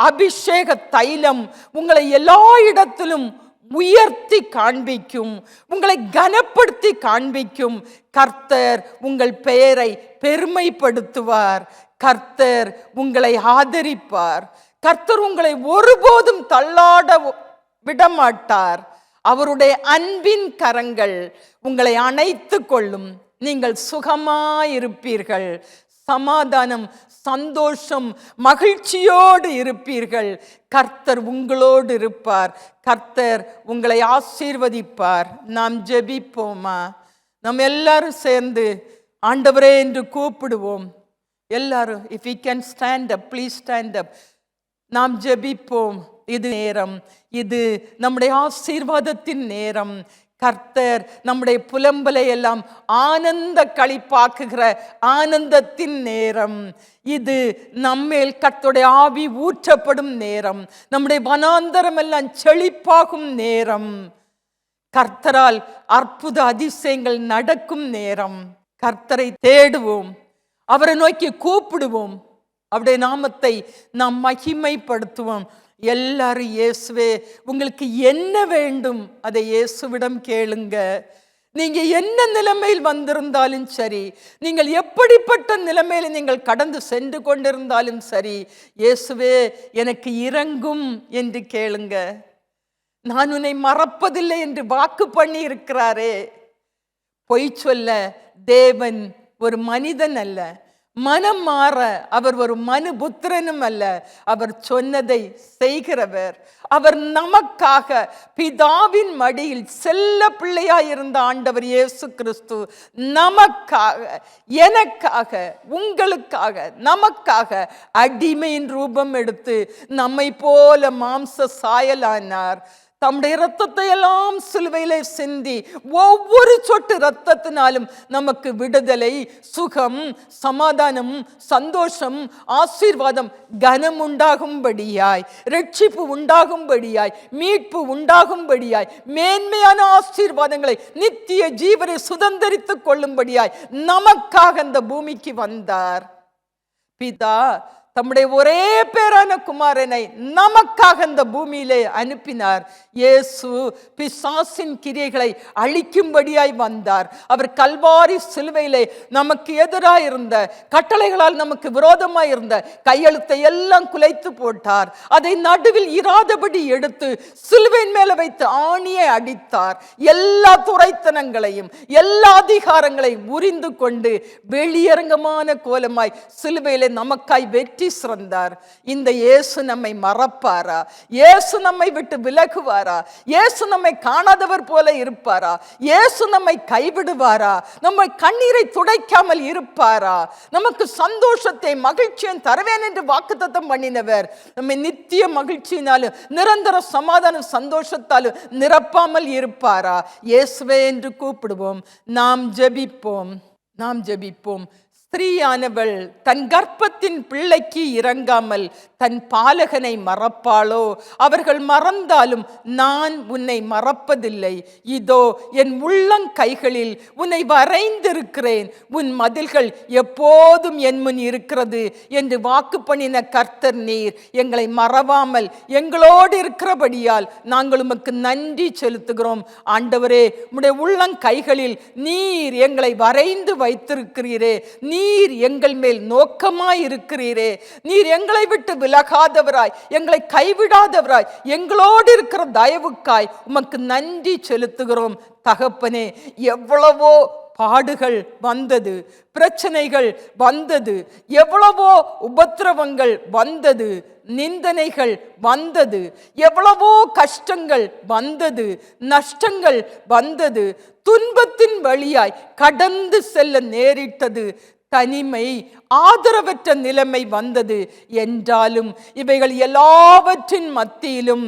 அபிஷேக தைலம் உங்களை எல்லா இடத்திலும் உயர்த்தி காண்பிக்கும், உங்களை கனப்படுத்தி காண்பிக்கும். கர்த்தர் உங்கள் பெயரை பெருமைப்படுத்துவார். கர்த்தர் உங்களை ஆதரிப்பார். கர்த்தர் உங்களை ஒருபோதும் தள்ளாட விடமாட்டார். அவருடைய அன்பின் கரங்கள் உங்களை அணைத்து கொள்ளும். நீங்கள் சுகமாயிருப்பீர்கள். சமாதானம், சந்தோஷம், மகிழ்ச்சியோடு இருப்பீர்கள். கர்த்தர் உங்களோடு இருப்பார். கர்த்தர் உங்களை ஆசீர்வதிப்பார். நாம் ஜெபிப்போமா? நாம் எல்லாரும் சேர்ந்து ஆண்டவரே என்று கூப்பிடுவோம். எல்லாரும், if you can stand up, please stand up. நாம் ஜெபிப்போம். இது நேரம், இது நம்முடைய ஆசீர்வாதத்தின் நேரம். கர்த்தர் நம்முடைய புலம்பலை எல்லாம் ஆனந்த களிப்பாக்குகிற ஆனந்தத்தின் நேரம். இது நம்மேல் கர்த்தருடைய ஆவி ஊற்றப்படும் நேரம். நம்முடைய வனாந்தரம் எல்லாம் செழிப்பாகும் நேரம். கர்த்தரால் அற்புத அதிசயங்கள் நடக்கும் நேரம். கர்த்தரை தேடுவோம், அவரை நோக்கி கூப்பிடுவோம், அவருடைய நாமத்தை நாம் மகிமைப்படுத்துவோம். எல்லாரும், இயேசுவே உங்களுக்கு என்ன வேண்டும் அதை இயேசுவிடம் கேளுங்க. நீங்க என்ன நிலைமையில் வந்திருந்தாலும் சரி, நீங்கள் எப்படிப்பட்ட நிலைமையில நீங்கள் கடந்து சென்று கொண்டிருந்தாலும் சரி, இயேசுவே எனக்கு இரங்கும் என்று கேளுங்க. நான் உன்னை மறப்பதில்லை என்று வாக்கு பண்ணி இருக்கிறாரே. பொய் சொல்ல தேவன் ஒரு மனிதன் அல்ல, மனம் மாற அவர் ஒரு மனுபுத்திரனும் அல்ல. அவர் சொன்னதை செய்கிறவர். அவர் நமக்காக பிதாவின் மடியில் செல்ல பிள்ளையாயிருந்த ஆண்டவர் இயேசு கிறிஸ்து நமக்காக, எனக்காக, உங்களுக்காக, நமக்காக அடிமையின் ரூபம் எடுத்து நம்மை போல மாம்ச சாயலானார். தம்முடைய இரத்தத்தை எல்லாம் சிலுவையிலே சிந்தி ஒவ்வொரு சொட்டு இரத்தத்தினாலும் நமக்கு விடுதலை, சுகம், சமாதானம், சந்தோஷம், ஆசீர்வாதம், கனம் உண்டாகும்படியாய், ரட்சிப்பு உண்டாகும்படியாய், மீட்பு உண்டாகும்படியாய், மேன்மையான ஆசீர்வாதங்களை, நித்திய ஜீவனை சுதந்தரித்துக் கொள்ளும்படியாய் நமக்காக அந்த பூமிக்கு வந்தார். பிதா தம்முடைய ஒரே பேரான குமாரனை நமக்காக இந்த பூமியிலே அனுப்பினார். இயேசு பிசாசின் கிரியைகளை அழிக்கும்படியாய் வந்தார். அவர் கல்வாரி சிலுவையிலே நமக்கு எதிராக இருந்த கட்டளைகளால் நமக்கு விரோதமாய் இருந்த கையெழுத்தை எல்லாம் குலைத்து போட்டார். அதை நடுவில் இராதபடி எடுத்து சிலுவையின் மேல வைத்து ஆணியை அடித்தார். எல்லா துரைத்தனங்களையும் எல்லா அதிகாரங்களையும் உரிந்து கொண்டு வெளியரங்கமான கோலமாய் சிலுவையிலே நமக்காய் வெற்றி சிறந்தார். இந்த இயேசு நம்மை மறப்பாரா? இயேசு நம்மை விட்டு விலகுவாரா? இயேசு நம்மை காணாதவர் போல இருப்பாரா? இயேசு நம்மை கைவிடுவாரா? நம்மை கண்ணீரை துடைக்காமல் இருப்பாரா? நமக்கு சந்தோஷத்தை, மகிழ்ச்சியை தருவேன் என்று வாக்குத்தத்தம் பண்ணினவர் நம்மை நித்திய மகிழ்ச்சியினாலும் நிரந்தர சமாதான சந்தோஷத்தாலும் நிரப்பாமல் இருப்பாரா? இயேசுவே என்று கூப்பிடுவோம். நாம் ஜெபிப்போம். நாம் ஜெபிப்போம். ஸ்திரீயானவள் தன் கர்ப்பத்தின் பிள்ளைக்கு இறங்காமல் தன் பாலகனை மறப்பாளோ? அவர்கள் மறந்தாலும் நான் உன்னை மறப்பதில்லை. இதோ என் உள்ளங்கைகளில் உன்னை வரைந்திருக்கிறேன். உன் மதில்கள் எப்போதும் என் முன் இருக்கிறது என்று வாக்கு பண்ணின கர்த்தர் நீர். எங்களை மறவாமல் எங்களோடு இருக்கிறபடியால் நாங்கள் உமக்கு நன்றி செலுத்துகிறோம். ஆண்டவரே, உம்முடைய உள்ளங்கைகளில் நீர் எங்களை வரைந்து வைத்திருக்கிறீரே. நீர் எங்கள் மேல் நோக்கமாய் இருக்கிறீரே. நீர் எங்களை விட்டு விலகாதவராய், எங்களை கைவிடாதவராய், எங்களோடு இருக்கிற தயவுக்காய் உமக்கு நன்றி செலுத்துகிறோம். தகப்பனே, எவ்வளவோ பாடுகள் வந்தது, பிரச்சனைகள் வந்தது, எவ்வளவோ உபத்திரவங்கள் வந்தது, நிந்தனைகள் வந்தது, எவ்வளவோ கஷ்டங்கள் வந்தது, நஷ்டங்கள் வந்தது, துன்பத்தின் வழியாய் கடந்து செல்ல நேரிட்டது, தனிமை, ஆதரவற்ற நிலைமை வந்தது. என்றாலும் இவைகள் எல்லாவற்றின் மத்தியிலும்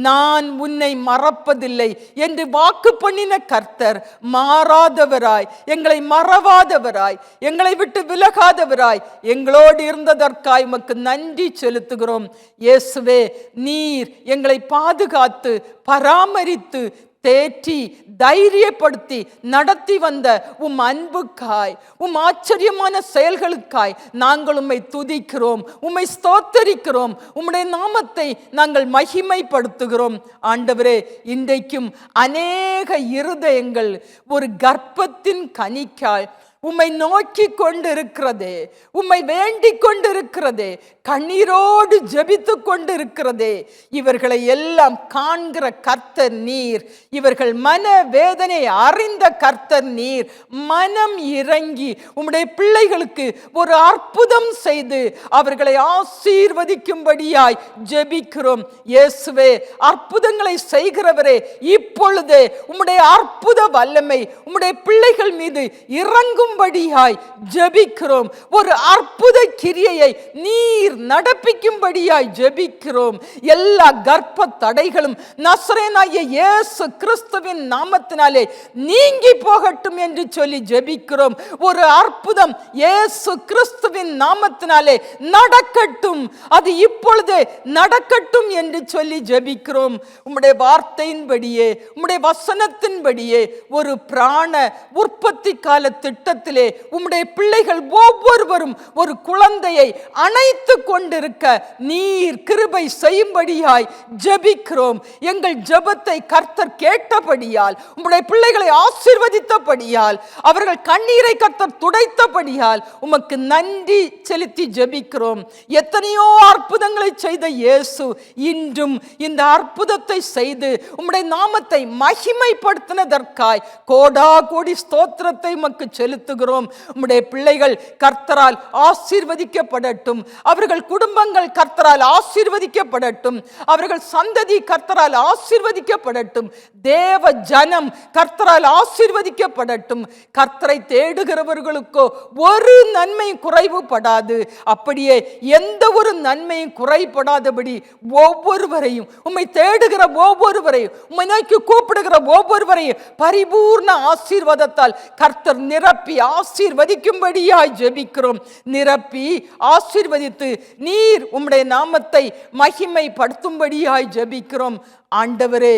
நான் உன்னை மறப்பதில்லை என்று வாக்கு பண்ணின கர்த்தர் மாறாதவராய், எங்களை மறவாதவராய், எங்களை விட்டு விலகாதவராய் எங்களோடு இருந்ததற்காய் உமக்கு நன்றி செலுத்துகிறோம். இயேசுவே, நீர் எங்களை பாதுகாத்து பராமரித்து தேற்றி தைரியப்படுத்தி நடத்தி வந்த உம் அன்புக்காய், உம் ஆச்சரியமான செயல்களுக்காய் நாங்கள் உம்மை துதிக்கிறோம், உம்மை ஸ்தோத்தரிக்கிறோம், உம்முடைய நாமத்தை நாங்கள் மகிமைப்படுத்துகிறோம். ஆண்டவரே, இன்றைக்கும் அநேக இருதயங்கள் ஒரு கர்ப்பத்தின் கனிக்காய் உம்மை நோக்கி கொண்டிருக்கிறதே, உம்மை வேண்டிக் கொண்டிருக்கிறதே, கண்ணீரோடு ஜெபித்து கொண்டிருக்கிறதே, இவர்களை எல்லாம் காண்கிற கர்த்தர் நீர், இவர்கள் மன வேதனை அறிந்த கர்த்தர் நீர். மனம் இறங்கி உம்முடைய பிள்ளைகளுக்கு ஒரு அற்புதம் செய்து அவர்களை ஆசீர்வதிக்கும்படியாய் ஜெபிக்கிறோம். இயேசுவே, அற்புதங்களை செய்கிறவரே, இப்பொழுதே உம்முடைய அற்புத வல்லமை உம்முடைய பிள்ளைகள் மீது இறங்கும் படியாய் ஜெபிக்கிறோம். ஒரு அற்புத கிரியையை நீர் நடப்பிக்கும்படியாய் ஜெபிக்கிறோம். எல்லா கர்ப்ப தடைகளும் நசரேயனாகிய இயேசு கிறிஸ்துவின் நாமத்தினாலே நீங்கி போகட்டும் என்று சொல்லி ஜெபிக்கிறோம். ஒரு அற்புதம் இயேசு கிறிஸ்துவின் நாமத்தினாலே நடக்கட்டும், அது இப்பொழுதே நடக்கட்டும் என்று சொல்லி ஜெபிக்கிறோம். உம்முடைய வார்த்தையின்படியே, உம்முடைய வசனத்தின்படியே ஒரு பிராண உற்பத்தி கால திட்டத்திலே உம்முடைய பிள்ளைகள் ஒவ்வொருவரும் ஒரு குழந்தையை அணைத்து கொண்டிருக்க நீர் கிருபை செய்யும்படியாய் ஜெபிக்கிறோம். எங்கள் ஜெபத்தை கர்த்தர் கேட்டபடியால், உம்முடைய பிள்ளைகளை ஆசீர்வதித்தபடியால், அவர்கள் கண்ணீரை கர்த்தர் துடைத்தபடியால் உமக்கு நன்றி செலுத்தி ஜெபிக்கிறோம். எத்தனையோ அற்புதங்களை செய்த இயேசு இன்றும் இந்த அற்புதத்தை செய்து உம்முடைய நாமத்தை மகிமைப்படுத்தினதற்காய் கோடா கோடி ஸ்தோத்திரத்தை உமக்கு செலுத்துகிறோம். உம்முடைய பிள்ளைகள் கர்த்தரால் ஆசீர்வதிக்கப்படட்டும், அவர்கள் குடும்பங்கள் கர்த்தரால் ஆசீர்வதிக்கப்படட்டும், அவர்கள் சந்ததி கர்த்தரால் ஆசீர்வதிக்கப்படட்டும், தேவ ஜனம் கர்த்தரால் ஆசீர்வதிக்கப்படட்டும். கர்த்தரை தேடுகிறவர்களுக்கோ ஒரு நன்மையும் குறைவுபடாது. அப்படியே எந்த ஒரு நன்மையும் குறைபடாதபடி ஒவ்வொருவரையும், உம்மை தேடுகிற ஒவ்வொருவரையும், உம்மை நோக்கி கூப்பிடுகிற ஒவ்வொருவரையும் பரிபூர்ண ஆசீர்வாதத்தால் கர்த்தர் நிரப்பி ஆசீர்வதிக்கும்படியாய் ஜெபிக்கிறோம். நிரப்பி ஆசீர்வதித்து நீர் உம்முடைய நாமத்தை மகிமைப்படுத்தும்படியாய் ஜெபிக்கிறோம். ஆண்டவரே,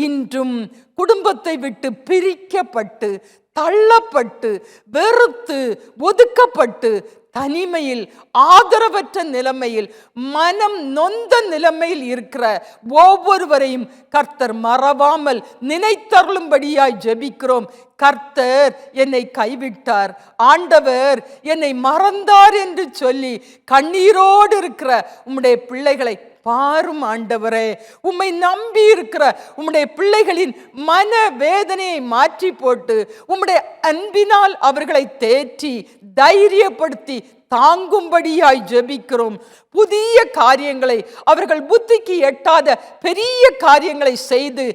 இன்றும் குடும்பத்தை விட்டு பிரிக்கப்பட்டு, தள்ளப்பட்டு, வெறுத்து, ஒதுக்கப்பட்டு, தனிமையில், ஆதரவற்ற நிலைமையில், மனம் நொந்த நிலைமையில் இருக்கிற ஒவ்வொருவரையும் கர்த்தர் மறவாமல் நினைத்தருளும்படியாய் ஜெபிக்கிறோம். கர்த்தர் என்னை கைவிட்டார், ஆண்டவர் என்னை மறந்தார் என்று சொல்லி கண்ணீரோடு இருக்கிற உம்முடைய பிள்ளைகளை பாரும் ஆண்டவரே. உம்மை நம்பி இருக்கிற உம்முடைய பிள்ளைகளின் மன வேதனையை மாற்றி போட்டு உம்முடைய அன்பினால் அவர்களை தேற்றி தைரியப்படுத்தி தாங்கும்படியாய் ஜெபிக்கிறோம். புதிய காரியங்களை, அவர்கள் புத்திக்கு எட்டாத பெரிய காரியங்களை செய்து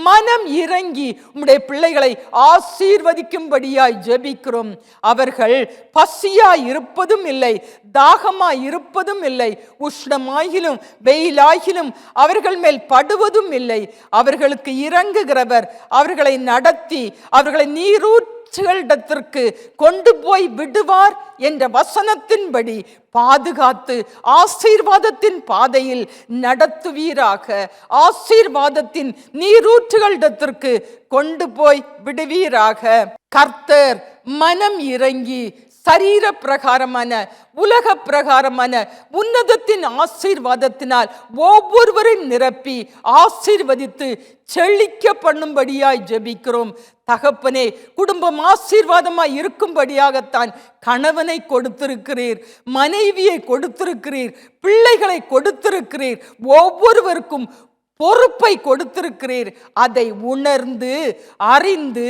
மனம் இறங்கி உம்முடைய பிள்ளைகளை ஆசீர்வதிக்கும்படியாய் ஜெபிக்கிறோம். அவர்கள் பசியாய் இருப்பதும் இல்லை, தாகமாய் இருப்பதும் இல்லை, உஷ்ணமாகிலும் வெயிலாகிலும் அவர்கள் மேல் படுவதும் இல்லை. அவர்களுக்கு இறங்குகிறவர் அவர்களை நடத்தி அவர்களை நீரூற்றுகளிடத்திற்கு கொண்டு போய் விடுவார் என்ற வசனத்தின்படி பாதுகாத்து ஆசீர்வாதத்தின் பாதையில் நடத்துவீராக. ஆசீர்வாதத்தின் நீரூற்றுகளிடத்திற்கு கொண்டு போய் விடுவீராக. கர்த்தர் மனம் இறங்கி சரீர பிரகாரமான, உலக பிரகாரமான உன்னதத்தின் ஆசீர்வாதத்தினால் ஒவ்வொருவரையும் நிரப்பி ஆசீர்வதித்து செழிக்க பண்ணும்படியாய் ஜெபிக்கிறோம். தகப்பனே, குடும்பம் ஆசீர்வாதமாய் இருக்கும்படியாகத்தான் கணவனை கொடுத்திருக்கிறீர், மனைவியை கொடுத்திருக்கிறீர், பிள்ளைகளை கொடுத்திருக்கிறீர், ஒவ்வொருவருக்கும் பொறுப்பை கொடுத்திருக்கிறீர். அதை உணர்ந்து அறிந்து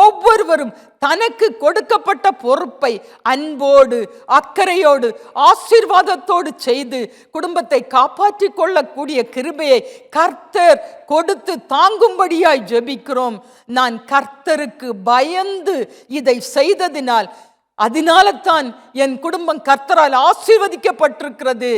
ஒவ்வொருவரும் தனக்கு கொடுக்கப்பட்ட பொறுப்பை அன்போடு, அக்கறையோடு, ஆசீர்வாதத்தோடு செய்து குடும்பத்தை காப்பாற்றிக் கொள்ளக்கூடிய கிருபையை கர்த்தர் கொடுத்து தாங்கும்படியாய் ஜெபிக்கிறோம். நான் கர்த்தருக்கு பயந்து இதை செய்ததினால், அதனால்தான் என் குடும்பம் கர்த்தரால் ஆசீர்வதிக்கப்பட்டிருக்கிறது,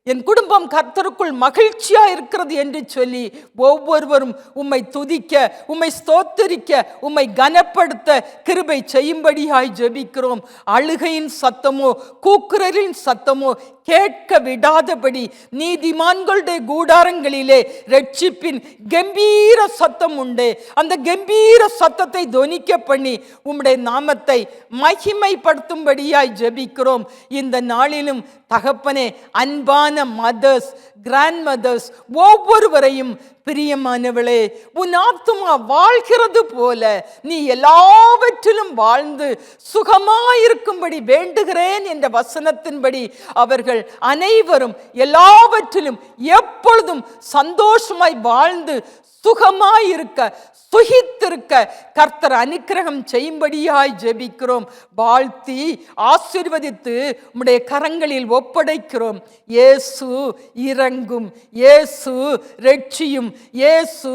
என் குடும்பம் கர்த்தருக்குள் மகிழ்ச்சியா இருக்கிறது என்று சொல்லி ஒவ்வொருவரும் உம்மை துதிக்க, உம்மை ஸ்தோத்தரிக்க, உம்மை கனப்படுத்த கிருபை செய்யும்படியாய் ஜெபிக்கிறோம். அழுகையின் சத்தமோ கூக்குரலின் சத்தமோ கேட்க விடாதபடி நீதிமான்களுடைய கூடாரங்களிலே ரட்சிப்பின் கம்பீர சத்தம் உண்டு. அந்த கம்பீர சத்தத்தை தொனிக்க பண்ணி உம்முடைய நாமத்தை மகிமைப்படுத்தும்படியாய் ஜெபிக்கிறோம். இந்த நாளிலும் தகப்பனே, அன்பான மதர்ஸ், கிராண்ட் மதர்ஸ் ஒவ்வொருவரையும் பிரியமானவளே, உன் ஆத்துமா வாழ்கிறது போல நீ எல்லாவற்றிலும் வாழ்ந்து சுகமாயிருக்கும்படி வேண்டுகிறேன் என்ற வசனத்தின்படி அவர்கள் அனைவரும் எல்லாவற்றிலும் எப்பொழுதும் சந்தோஷமாய் வாழ்ந்து சுகமாயிருக்க, சுகித்திருக்க கர்த்தர் அனுக்கிரகம் செய்யும்படியாய் ஜெபிக்கிறோம். வாழ்த்தி ஆசீர்வதித்து உம்முடைய கரங்களில் ஒப்படைக்கிறோம். இயேசு இரங்கும், இயேசு ரட்சியும், இயேசு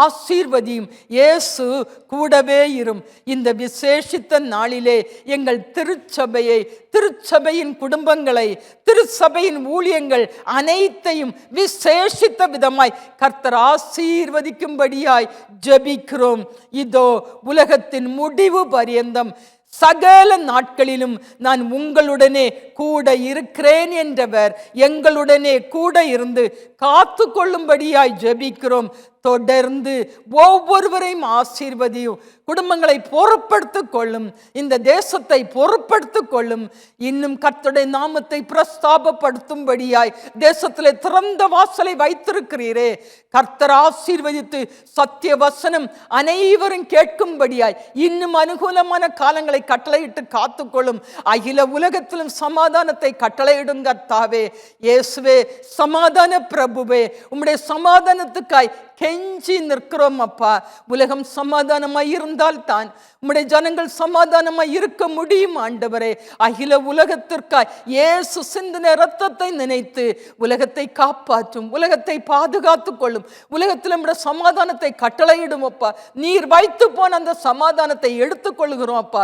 ஆசீர்வதியும், இயேசு கூடவே இரும். இந்த விசேஷித்த நாளிலே எங்கள் திருச்சபையை, திருச்சபையின் குடும்பங்களை, திருச்சபையின் ஊழியங்கள் அனைத்தையும் விசேஷித்த விதமாய் கர்த்தர் ஆசீர்வதிக்கும்படியாய் ஜெபிக்கிறோம். இதோ உலகத்தின் முடிவு பரியந்தம் சகல நாட்களிலும் நான் உங்களுடனே கூட இருக்கிறேன் என்றவர் எங்களுடனே கூட இருந்து காத்து கொள்ளும்படியாய் ஜெபிக்கிறோம். தொடர்ந்து ஒவ்வொருவரையும் ஆசீர்வதியும், குடும்பங்களை பொறுப்படுத்திக் கொள்ளும், இந்த தேசத்தை பொறுப்படுத்திக் கொள்ளும். இன்னும் கர்த்தருடைய நாமத்தை பிரஸ்தாபப்படுத்தும்படியாய் தேசத்திலே திறந்த வாசலை வைத்திருக்கிறீரே, கர்த்தர் ஆசீர்வதித்து சத்திய வசனம் அனைவரும் கேட்கும்படியாய் இன்னும் அனுகூலமான காலங்களை கட்டளையிட்டு காத்துக்கொள்ளும். அகில உலகத்திலும் சமாதானத்தை கட்டளையிடும் கர்த்தாவே. இயேசுவே, சமாதான பிரபுவே, உம்முடைய சமாதானத்துக்காய் கெஞ்சி நிற்கிறோம் அப்பா. உலகம் சமாதானமாய் இருந்தால் தான் உம்முடைய ஜனங்கள் சமாதானமாய் இருக்க முடியும் ஆண்டவரே. அகில உலகத்திற்காய் இயேசு சிந்தின இரத்தத்தை நினைத்து உலகத்தை காப்பாற்றும், உலகத்தை பாதுகாத்து கொள்ளும், உலகத்தில் நம்முடைய சமாதானத்தை கட்டளையிடும் அப்பா. நீர் வைத்து போன அந்த சமாதானத்தை எடுத்துக்கொள்கிறோம் அப்பா.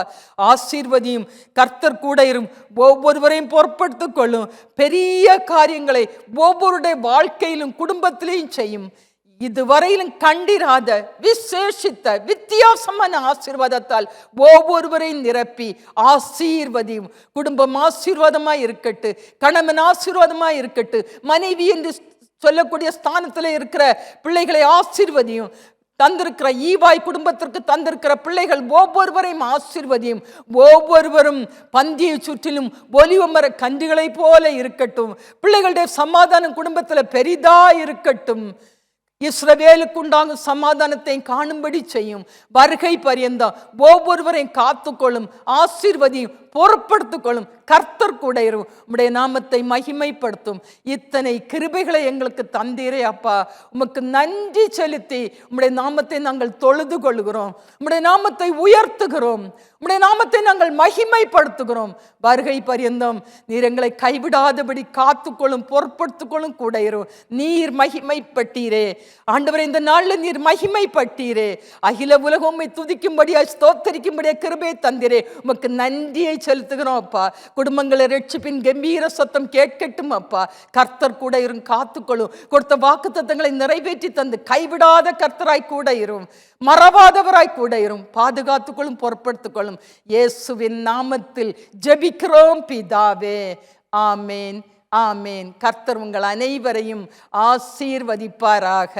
ஆசீர்வதியும், கர்த்தர் கூட இரும், ஒவ்வொருவரையும் பொறுப்படுத்திக் கொள்ளும். பெரிய காரியங்களை ஒவ்வொருடைய வாழ்க்கையிலும் குடும்பத்திலையும் செய்யும். இதுவரையிலும் கண்டிராத விசேஷித்த வித்தியாசமான ஆசீர்வாதத்தால் ஒவ்வொருவரையும் நிரப்பி ஆசீர்வதியும். குடும்பம் ஆசீர்வாதமாய் இருக்கட்டு, கணவன் ஆசீர்வாதமாய் இருக்கட்டு, மனைவி என்று சொல்லக்கூடிய ஸ்தானத்தில் இருக்கிற பிள்ளைகளை ஆசீர்வதியும். தந்திருக்கிற ஈவாய் குடும்பத்திற்கு தந்திருக்கிற பிள்ளைகள் ஒவ்வொருவரையும் ஆசீர்வதியும். ஒவ்வொருவரும் பந்தியை சுற்றிலும் ஒலிவ மர கன்றுகளை போல இருக்கட்டும். பிள்ளைகளுடைய சமாதானம் குடும்பத்தில் பெரிதா இருக்கட்டும். இஸ்ரவேலுக்கு உண்டாகும் சமாதானத்தை காணும்படி செய்யும். வருகை பரியந்தம் ஒவ்வொருவரையும் காத்துக்கொள்ளும், ஆசீர்வதியும், பொறுப்படுத்திக் கொள்ளும். கர்த்தர் கூட இரும், உம்முடைய நாமத்தை மகிமைப்படுத்தும். இத்தனை கிருபைகளை எங்களுக்கு தந்தீரே அப்பா. உமக்கு நன்றி செலுத்தி உம்முடைய நாமத்தை நாங்கள் தொழுது கொள்கிறோம், உம்முடைய நாமத்தை உயர்த்துகிறோம், உம்முடைய நாமத்தை நாங்கள் மகிமைப்படுத்துகிறோம். வருகை பரியந்தம் நீர் எங்களை கைவிடாதபடி காத்துக்கொள்ளும், பொறுப்படுத்திக் கொள்ளும், கூட இரும். நீர் மகிமைப்பட்டீரே ஆண்டவரே, இந்த நாளில் நீர் மகிமைப்பட்டீரே. அகில உலகம் உம்மை துதிக்கும்படியா, ஸ்தோத்தரிக்கும்படியா கிருபையை தந்தீரே. உமக்கு நன்றியை செலுத்துகிறோம் அப்பா. குடும்பங்களை ரட்சிப்பின் கம்பீர சத்தம் கேட்கட்டும் அப்பா. கர்த்தர் கூட இரும், காத்துக்கொள்ளும். கொடுத்த வாக்குத்தத்தங்களை நிறைவேற்றி தந்து கைவிடாத கர்த்தராய் கூட இரும், மறவாதவராய் கூட இரும். பாதுகாத்துக்கொள்ளும், பொறுப்படுத்திக் கொள்ளும். இயேசுவின் நாமத்தில் ஜெபிக்கிறோம் பிதாவே, ஆமேன், ஆமேன். கர்த்தர் உங்கள் அனைவரையும் ஆசீர்வதிப்பாராக.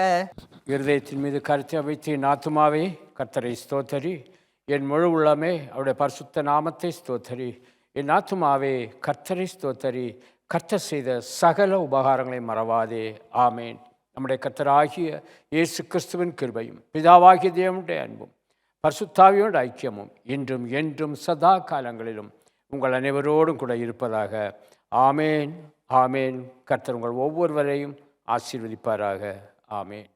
இருதயத்தின் மீது கருத்தை வைத்து என் ஆத்துமாவே கர்த்தரை ஸ்தோத்தரி, என் முழு உள்ளமே அவருடைய பரிசுத்த நாமத்தை ஸ்தோத்தரி. என் ஆத்துமாவே கர்த்தரை ஸ்தோத்தரி, கர்த்தர் செய்த சகல உபகாரங்களை மறவாதே. ஆமேன். நம்முடைய கர்த்தராகிய இயேசு கிறிஸ்துவின் கிருபையும் பிதாவாகிய தேவனுடைய அன்பும் பரிசுத்தாவியோட ஐக்கியமும் இன்றும் என்றும் சதா காலங்களிலும் உங்கள் அனைவரோடும் கூட இருப்பதாக. ஆமேன், ஆமேன். கர்த்தர் உங்கள் ஒவ்வொருவரையும் ஆசீர்வதிப்பாராக. ஆமேன்.